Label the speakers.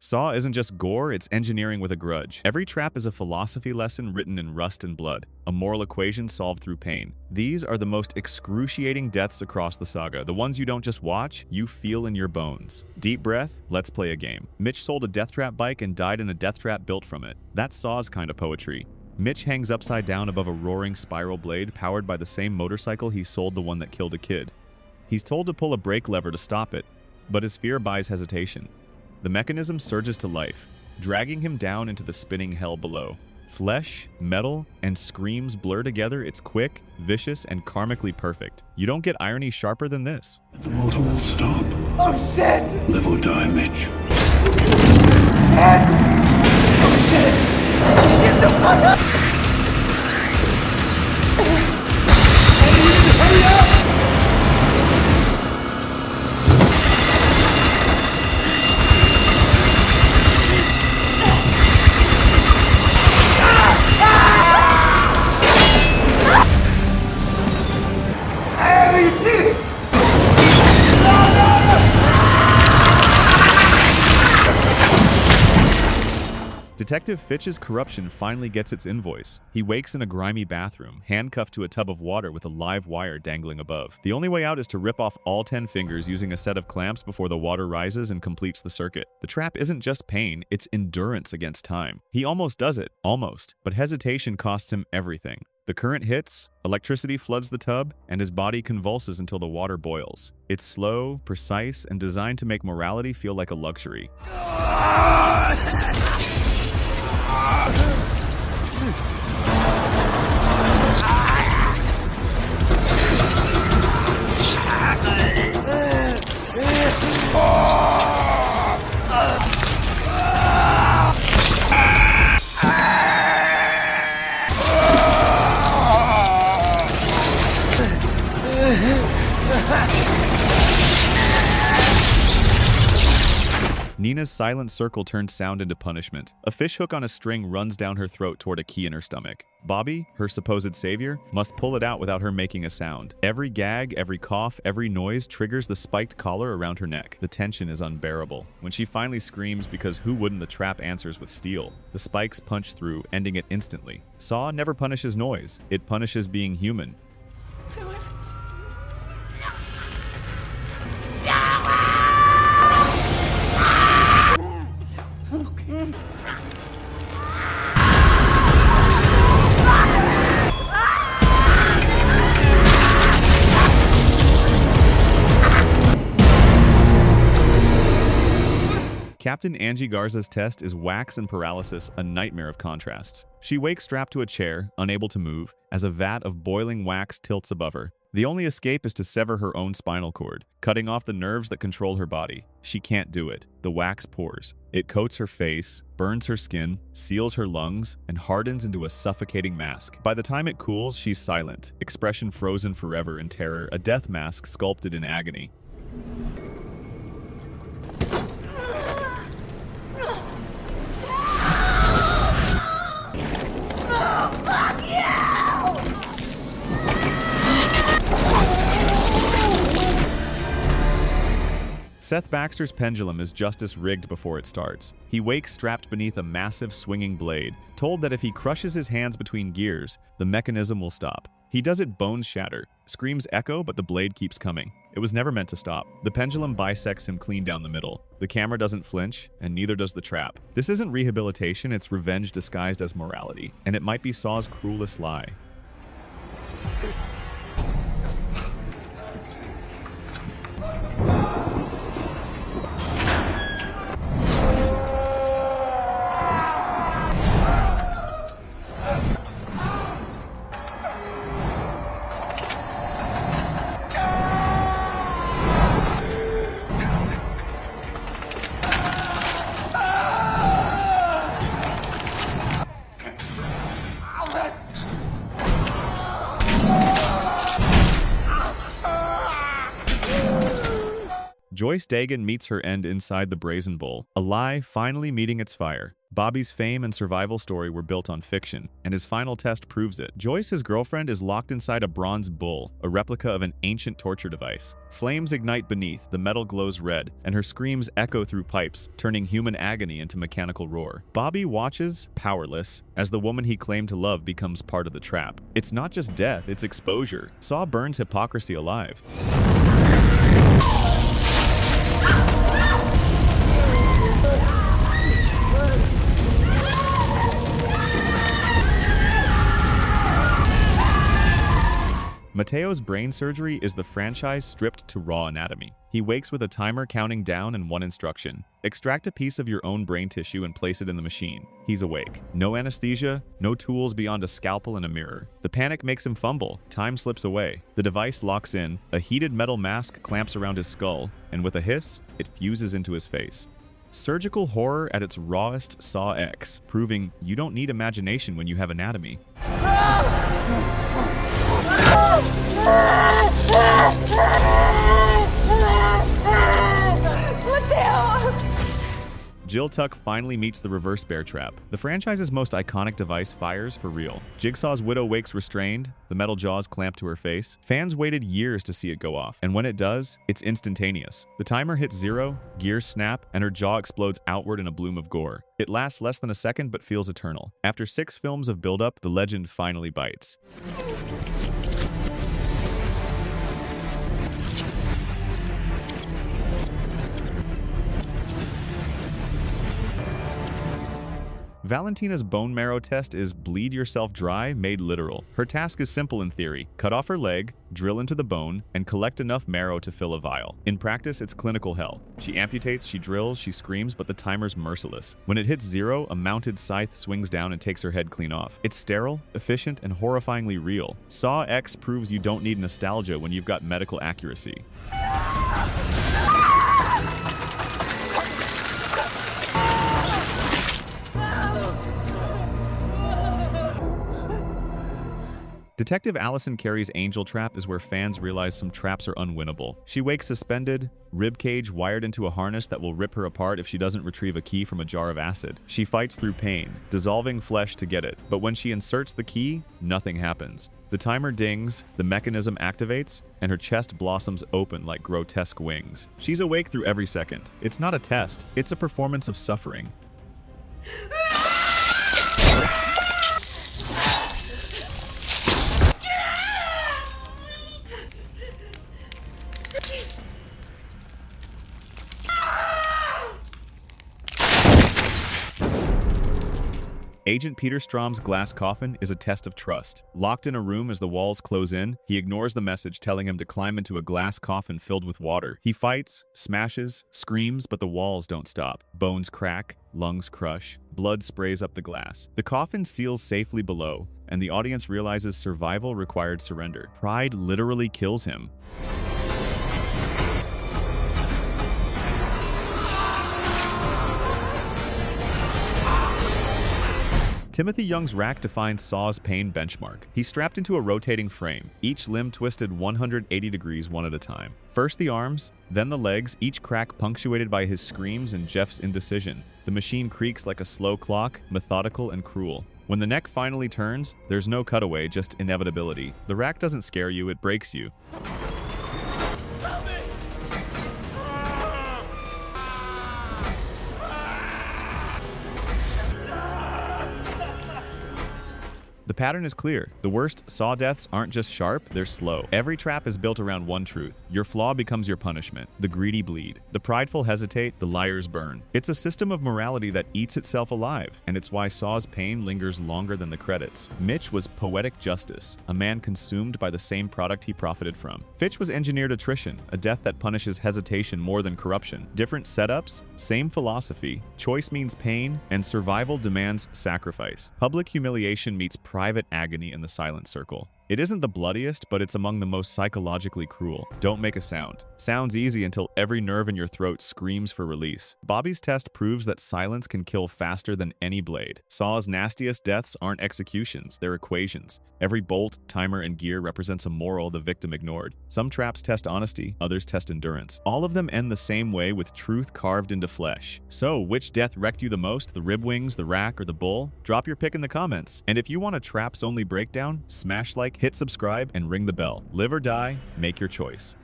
Speaker 1: Saw isn't just gore, it's engineering with a grudge. Every trap is a philosophy lesson written in rust and blood, a moral equation solved through pain. These are the most excruciating deaths across the saga, the ones you don't just watch, you feel in your bones. Deep breath, let's play a game. Mitch sold a death trap bike and died in a death trap built from it. That's Saw's kind of poetry. Mitch hangs upside down above a roaring spiral blade powered by the same motorcycle he sold the one that killed a kid. He's told to pull a brake lever to stop it, but his fear buys hesitation. The mechanism surges to life, dragging him down into the spinning hell below. Flesh, metal, and screams blur together. It's quick, vicious, and karmically perfect. You don't get irony sharper than this.
Speaker 2: The motor will stop.
Speaker 3: Oh shit!
Speaker 2: Live or die, Mitch.
Speaker 3: Shit! Oh shit! Get the fuck up! Hurry up!
Speaker 1: Detective Fitch's corruption finally gets its invoice. He wakes in a grimy bathroom, handcuffed to a tub of water with a live wire dangling above. The only way out is to rip off all 10 fingers using a set of clamps before the water rises and completes the circuit. The trap isn't just pain, it's endurance against time. He almost does it, almost, but hesitation costs him everything. The current hits, electricity floods the tub, and his body convulses until the water boils. It's slow, precise, and designed to make morality feel like a luxury. Nina's silent circle turns sound into punishment. A fishhook on a string runs down her throat toward a key in her stomach. Bobby, her supposed savior, must pull it out without her making a sound. Every gag, every cough, every noise triggers the spiked collar around her neck. The tension is unbearable. When she finally screams, because who wouldn't, the trap answers with steel. The spikes punch through, ending it instantly. Saw never punishes noise. It punishes being human.
Speaker 3: Do it.
Speaker 1: Captain Angie Garza's test is wax and paralysis, a nightmare of contrasts. She wakes strapped to a chair, unable to move, as a vat of boiling wax tilts above her. The only escape is to sever her own spinal cord, cutting off the nerves that control her body. She can't do it. The wax pours. It coats her face, burns her skin, seals her lungs, and hardens into a suffocating mask. By the time it cools, she's silent, expression frozen forever in terror, a death mask sculpted in agony. Seth Baxter's pendulum is just as rigged before it starts. He wakes strapped beneath a massive swinging blade, told that if he crushes his hands between gears, the mechanism will stop. He does it bones shatter. Screams echo, but the blade keeps coming. It was never meant to stop. The pendulum bisects him clean down the middle. The camera doesn't flinch, and neither does the trap. This isn't rehabilitation, it's revenge disguised as morality. And it might be Saw's cruelest lie. Joyce Dagan meets her end inside the brazen bull, a lie finally meeting its fire. Bobby's fame and survival story were built on fiction, and his final test proves it. Joyce, his girlfriend, is locked inside a bronze bull, a replica of an ancient torture device. Flames ignite beneath, the metal glows red, and her screams echo through pipes, turning human agony into mechanical roar. Bobby watches, powerless, as the woman he claimed to love becomes part of the trap. It's not just death, it's exposure. Saw burns hypocrisy alive. Mateo's brain surgery is the franchise stripped to raw anatomy. He wakes with a timer counting down and one instruction: extract a piece of your own brain tissue and place it in the machine. He's awake. No anesthesia, no tools beyond a scalpel and a mirror. The panic makes him fumble. Time slips away. The device locks in. A heated metal mask clamps around his skull, and with a hiss, it fuses into his face. Surgical horror at its rawest, Saw X, proving you don't need imagination when you have anatomy. Jill Tuck finally meets the reverse bear trap. The franchise's most iconic device fires for real. Jigsaw's widow wakes restrained, the metal jaws clamp to her face. Fans waited years to see it go off, and when it does, it's instantaneous. The timer hits 0, gears snap, and her jaw explodes outward in a bloom of gore. It lasts less than a second but feels eternal. After 6 films of buildup, the legend finally bites. Valentina's bone marrow test is bleed yourself dry made literal. Her task is simple in theory: cut off her leg, drill into the bone, and collect enough marrow to fill a vial. In practice, it's clinical hell. She amputates, she drills, she screams, but the timer's merciless. When it hits 0, a mounted scythe swings down and takes her head clean off. It's sterile, efficient, and horrifyingly real. Saw X proves you don't need nostalgia when you've got medical accuracy. Detective Allison Carey's Angel Trap is where fans realize some traps are unwinnable. She wakes suspended, ribcage wired into a harness that will rip her apart if she doesn't retrieve a key from a jar of acid. She fights through pain, dissolving flesh to get it, but when she inserts the key, nothing happens. The timer dings, the mechanism activates, and her chest blossoms open like grotesque wings. She's awake through every second. It's not a test, it's a performance of suffering. Agent Peter Strom's glass coffin is a test of trust. Locked in a room as the walls close in, he ignores the message telling him to climb into a glass coffin filled with water. He fights, smashes, screams, but the walls don't stop. Bones crack, lungs crush, blood sprays up the glass. The coffin seals safely below, and the audience realizes survival required surrender. Pride literally kills him. Timothy Young's rack defines Saw's pain benchmark. He's strapped into a rotating frame, each limb twisted 180 degrees one at a time. First the arms, then the legs, each crack punctuated by his screams and Jeff's indecision. The machine creaks like a slow clock, methodical and cruel. When the neck finally turns, there's no cutaway, just inevitability. The rack doesn't scare you, it breaks you. The pattern is clear. The worst Saw deaths aren't just sharp, they're slow. Every trap is built around one truth. Your flaw becomes your punishment. The greedy bleed. The prideful hesitate, the liars burn. It's a system of morality that eats itself alive, and it's why Saw's pain lingers longer than the credits. Mitch was poetic justice, a man consumed by the same product he profited from. Fitch was engineered attrition, a death that punishes hesitation more than corruption. Different setups, same philosophy. Choice means pain, and survival demands sacrifice. Public humiliation meets private agony in the silent circle. It isn't the bloodiest, but it's among the most psychologically cruel. Don't make a sound. Sounds easy until every nerve in your throat screams for release. Bobby's test proves that silence can kill faster than any blade. Saw's nastiest deaths aren't executions, they're equations. Every bolt, timer, and gear represents a moral the victim ignored. Some traps test honesty, others test endurance. All of them end the same way, with truth carved into flesh. So, which death wrecked you the most? The rib wings, the rack, or the bull? Drop your pick in the comments. And if you want a traps-only breakdown, smash like, hit subscribe, and ring the bell. Live or die, make your choice.